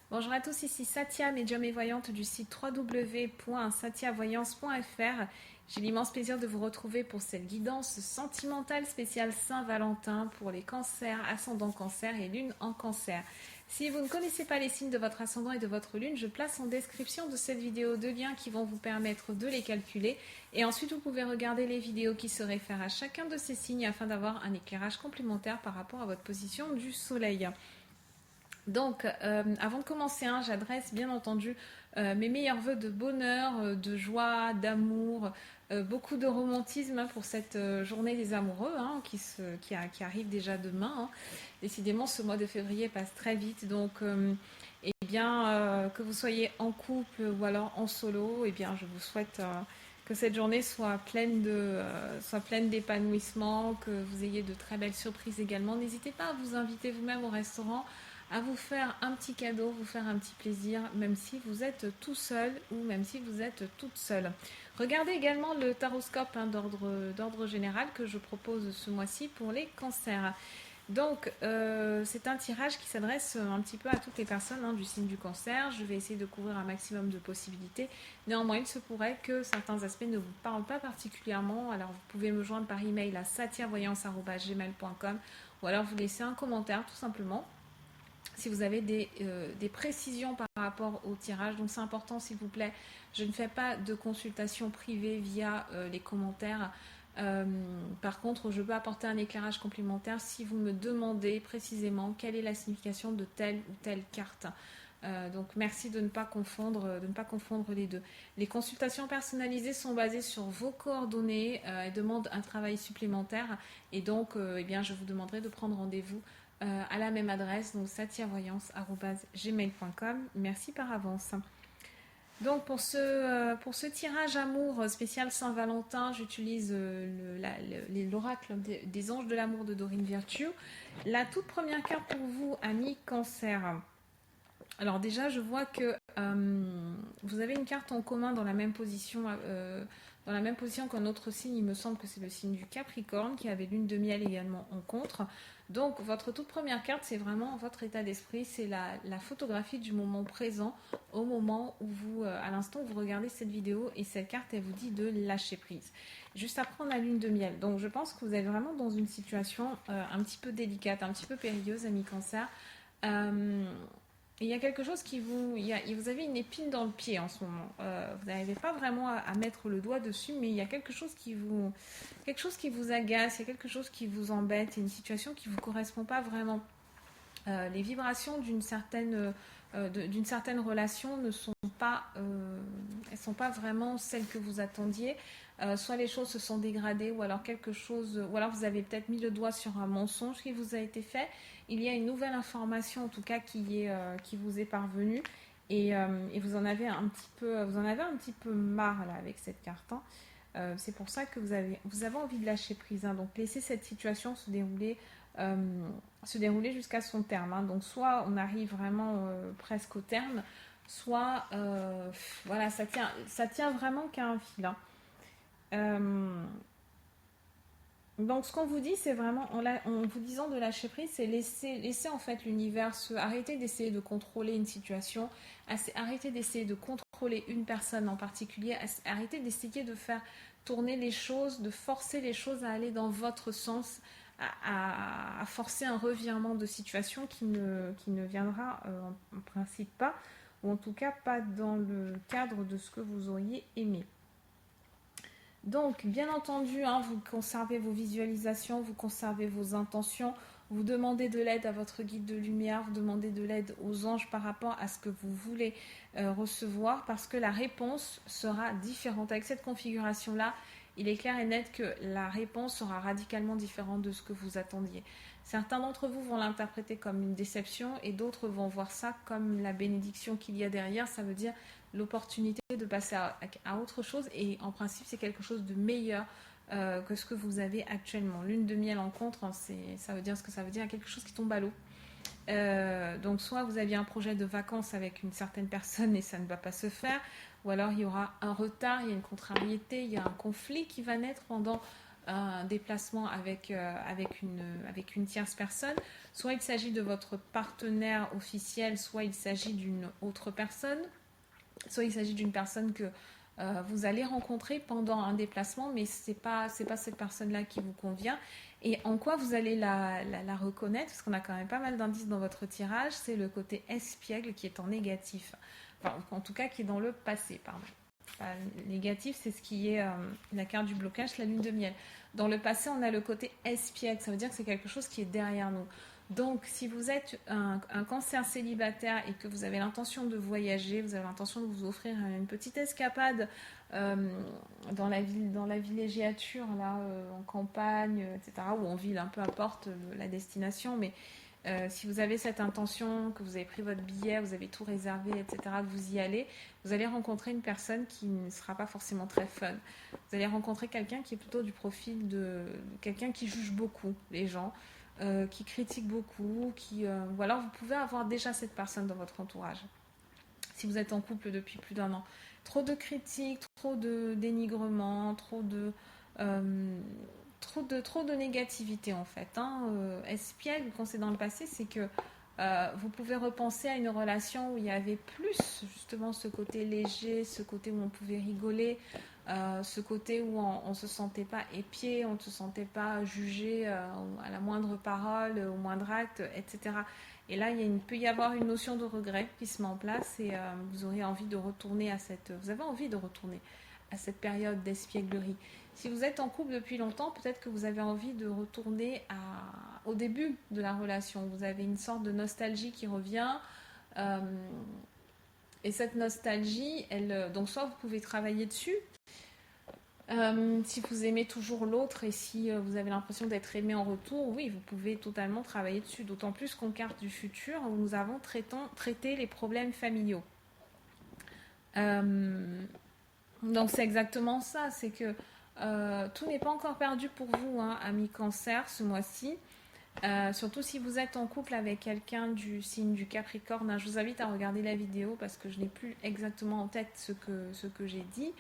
Bonjour à tous, ici Satia, médium et voyante du site www.satiavoyance.fr. J'ai l'immense plaisir de vous retrouver pour cette guidance sentimentale spéciale Saint-Valentin pour les cancers, ascendant cancer et lune en cancer. Si vous ne connaissez pas les signes de votre ascendant et de votre lune, je place en description de cette vidéo deux liens qui vont vous permettre de les calculer. Et ensuite, vous pouvez regarder les vidéos qui se réfèrent à chacun de ces signes afin d'avoir un éclairage complémentaire par rapport à votre position du soleil. Donc, avant de commencer, hein, j'adresse bien entendu mes meilleurs voeux de bonheur, de joie, d'amour, beaucoup de romantisme hein, pour cette journée des amoureux hein, qui arrive déjà demain. Hein. Décidément, ce mois de février passe très vite, donc eh bien, que vous soyez en couple ou alors en solo, eh bien, je vous souhaite que cette journée soit pleine d'épanouissement, que vous ayez de très belles surprises également. N'hésitez pas à vous inviter vous-même au restaurant, à vous faire un petit cadeau, vous faire un petit plaisir, même si vous êtes tout seul ou même si vous êtes toute seule. Regardez également le taroscope hein, d'ordre général que je propose ce mois-ci pour les cancers. Donc, c'est un tirage qui s'adresse un petit peu à toutes les personnes hein, du signe du cancer. Je vais essayer de couvrir un maximum de possibilités. Néanmoins, il se pourrait que certains aspects ne vous parlent pas particulièrement. Alors, vous pouvez me joindre par email à satiavoyance@gmail.com ou alors vous laisser un commentaire tout simplement si vous avez des précisions par rapport au tirage. Donc c'est important s'il vous plaît, je ne fais pas de consultation privée via les commentaires. Par contre, je peux apporter un éclairage complémentaire si vous me demandez précisément quelle est la signification de telle ou telle carte. Donc merci de ne pas confondre les deux. Les consultations personnalisées sont basées sur vos coordonnées et demandent un travail supplémentaire. Et donc, eh bien, je vous demanderai de prendre rendez-vous à la même adresse, donc satiavoyance@gmail.com. Merci par avance. Donc pour ce tirage amour spécial Saint-Valentin, j'utilise l'oracle des anges de l'amour de Dorine Virtue. La toute première carte pour vous, ami Cancer. Alors déjà, je vois que vous avez une carte en commun dans la même position qu'un autre signe. Il me semble que c'est le signe du Capricorne qui avait lune de miel également en contre. Donc votre toute première carte, c'est vraiment votre état d'esprit, c'est la photographie du moment présent, au moment où vous, à l'instant où vous regardez cette vidéo, et cette carte, elle vous dit de lâcher prise. Juste après, on a lune de miel. Donc je pense que vous êtes vraiment dans une situation un petit peu délicate, un petit peu périlleuse, ami Cancer. Euh, il y a quelque chose vous avez une épine dans le pied en ce moment. Vous n'arrivez pas vraiment à mettre le doigt dessus, mais il y a quelque chose qui vous agace, il y a quelque chose qui vous embête, une situation qui ne vous correspond pas vraiment. Les vibrations d'une certaine relation ne sont pas, elles sont pas vraiment celles que vous attendiez. Soit les choses se sont dégradées, ou alors vous avez peut-être mis le doigt sur un mensonge qui vous a été fait. Il y a une nouvelle information, en tout cas, qui vous est parvenue, et vous en avez un petit peu marre là avec cette carte. Hein. C'est pour ça que vous avez envie de lâcher prise. Hein. Donc laissez cette situation euh, se dérouler jusqu'à son terme. Hein. Donc soit on arrive vraiment presque au terme, soit voilà, ça tient vraiment qu'à un fil. Hein. Euh, donc ce qu'on vous dit, c'est vraiment, en vous disant de lâcher prise, c'est laisser en fait l'univers arrêter d'essayer de contrôler une situation, arrêter d'essayer de contrôler une personne en particulier, arrêter d'essayer de faire tourner les choses, de forcer les choses à aller dans votre sens, à forcer un revirement de situation qui ne viendra en principe pas, ou en tout cas pas dans le cadre de ce que vous auriez aimé. Donc, bien entendu, hein, vous conservez vos visualisations, vous conservez vos intentions, vous demandez de l'aide à votre guide de lumière, vous demandez de l'aide aux anges par rapport à ce que vous voulez recevoir, parce que la réponse sera différente. Avec cette configuration-là, il est clair et net que la réponse sera radicalement différente de ce que vous attendiez. Certains d'entre vous vont l'interpréter comme une déception et d'autres vont voir ça comme la bénédiction qu'il y a derrière. Ça veut dire l'opportunité de passer à autre chose, et en principe c'est quelque chose de meilleur que ce que vous avez actuellement. Lune de miel en contre, hein, ça veut dire ce que ça veut dire, quelque chose qui tombe à l'eau. Donc soit vous aviez un projet de vacances avec une certaine personne et ça ne va pas se faire, ou alors il y aura un retard, il y a une contrariété, il y a un conflit qui va naître pendant un déplacement avec une tierce personne. Soit il s'agit de votre partenaire officiel, soit il s'agit d'une autre personne, soit il s'agit d'une personne que vous allez rencontrer pendant un déplacement, mais c'est pas cette personne-là qui vous convient. Et en quoi vous allez la reconnaître, parce qu'on a quand même pas mal d'indices dans votre tirage, c'est le côté espiègle qui est en négatif. Enfin, en tout cas, qui est dans le passé, pardon. Négatif, c'est ce qui est la carte du blocage, la lune de miel. Dans le passé, on a le côté espiègle, ça veut dire que c'est quelque chose qui est derrière nous. Donc, si vous êtes un cancer célibataire et que vous avez l'intention de voyager, vous avez l'intention de vous offrir une petite escapade dans la villégiature, là, en campagne, etc., ou en ville, hein, peu importe la destination, mais si vous avez cette intention, que vous avez pris votre billet, vous avez tout réservé, etc., que vous y allez, vous allez rencontrer une personne qui ne sera pas forcément très fun. Vous allez rencontrer quelqu'un qui est plutôt du profil de quelqu'un qui juge beaucoup les gens, qui critique beaucoup, ou alors vous pouvez avoir déjà cette personne dans votre entourage. Si vous êtes en couple depuis plus d'1 an, trop de critiques, trop de dénigrement, trop de négativité en fait. Espiègle, quand c'est dans le passé, c'est que vous pouvez repenser à une relation où il y avait plus justement ce côté léger, ce côté où on pouvait rigoler, ce côté où on ne se sentait pas épié, on ne se sentait pas jugé à la moindre parole, au moindre acte, etc. Et là, il peut y avoir une notion de regret qui se met en place et vous aurez envie de retourner vous avez envie de retourner à cette période d'espièglerie. Si vous êtes en couple depuis longtemps, peut-être que vous avez envie de retourner au début de la relation. Vous avez une sorte de nostalgie qui revient. Et cette nostalgie, donc soit vous pouvez travailler dessus, si vous aimez toujours l'autre et si vous avez l'impression d'être aimé en retour, oui, vous pouvez totalement travailler dessus. D'autant plus qu'on carte du futur où nous avons traité les problèmes familiaux. Donc c'est exactement ça, c'est que tout n'est pas encore perdu pour vous, hein, amis cancer, ce mois-ci. Surtout si vous êtes en couple avec quelqu'un du signe du Capricorne, hein, je vous invite à regarder la vidéo parce que je n'ai plus exactement en tête ce que j'ai dit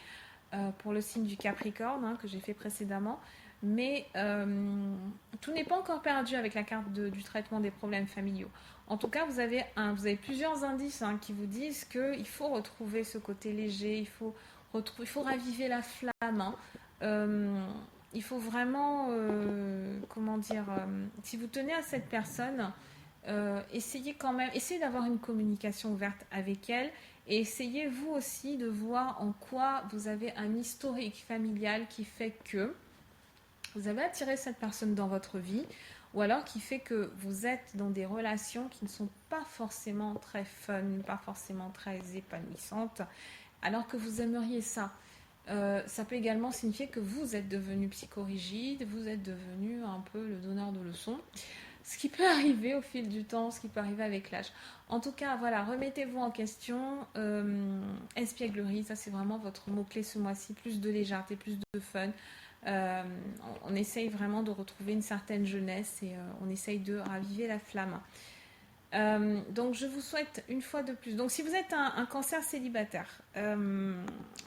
pour le signe du Capricorne, hein, que j'ai fait précédemment. Mais tout n'est pas encore perdu avec la carte du traitement des problèmes familiaux. En tout cas, vous avez plusieurs indices, hein, qui vous disent qu'il faut retrouver ce côté léger, il faut raviver la flamme, hein. Il faut vraiment, comment dire, si vous tenez à cette personne, essayez d'avoir une communication ouverte avec elle et essayez vous aussi de voir en quoi vous avez un historique familial qui fait que vous avez attiré cette personne dans votre vie ou alors qui fait que vous êtes dans des relations qui ne sont pas forcément très fun, pas forcément très épanouissantes, alors que vous aimeriez ça. Ça peut également signifier que vous êtes devenu psychorigide, vous êtes devenu un peu le donneur de leçons, ce qui peut arriver au fil du temps, ce qui peut arriver avec l'âge. En tout cas, voilà, remettez-vous en question. Espièglerie, ça c'est vraiment votre mot-clé ce mois-ci, plus de légèreté, plus de fun. On essaye vraiment de retrouver une certaine jeunesse et on essaye de raviver la flamme. Donc je vous souhaite une fois de plus. Donc si vous êtes un cancer célibataire,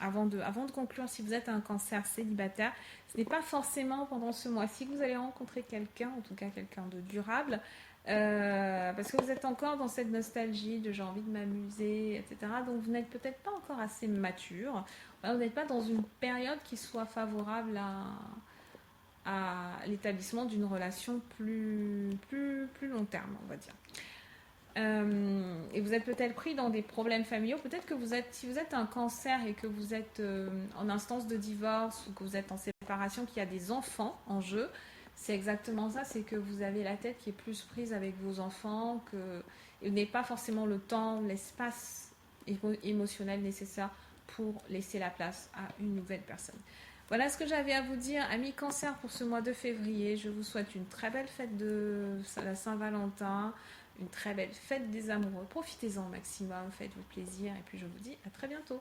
avant de conclure, si vous êtes un cancer célibataire, ce n'est pas forcément pendant ce mois-ci que vous allez rencontrer quelqu'un, en tout cas quelqu'un de durable, parce que vous êtes encore dans cette nostalgie de j'ai envie de m'amuser, etc. Donc vous n'êtes peut-être pas encore assez mature, vous n'êtes pas dans une période qui soit favorable à l'établissement d'une relation plus long terme, on va dire. Et vous êtes peut-être pris dans des problèmes familiaux. Peut-être que si vous êtes un cancer et que vous êtes en instance de divorce ou que vous êtes en séparation, qu'il y a des enfants en jeu, c'est exactement ça, c'est que vous avez la tête qui est plus prise avec vos enfants, que vous n'avez pas forcément le temps, l'espace émotionnel nécessaire pour laisser la place à une nouvelle personne. Voilà ce que j'avais à vous dire, amis cancer, pour ce mois de février. Je vous souhaite une très belle fête de la Saint-Valentin, une très belle fête des amoureux. Profitez-en au maximum, faites-vous plaisir et puis je vous dis à très bientôt.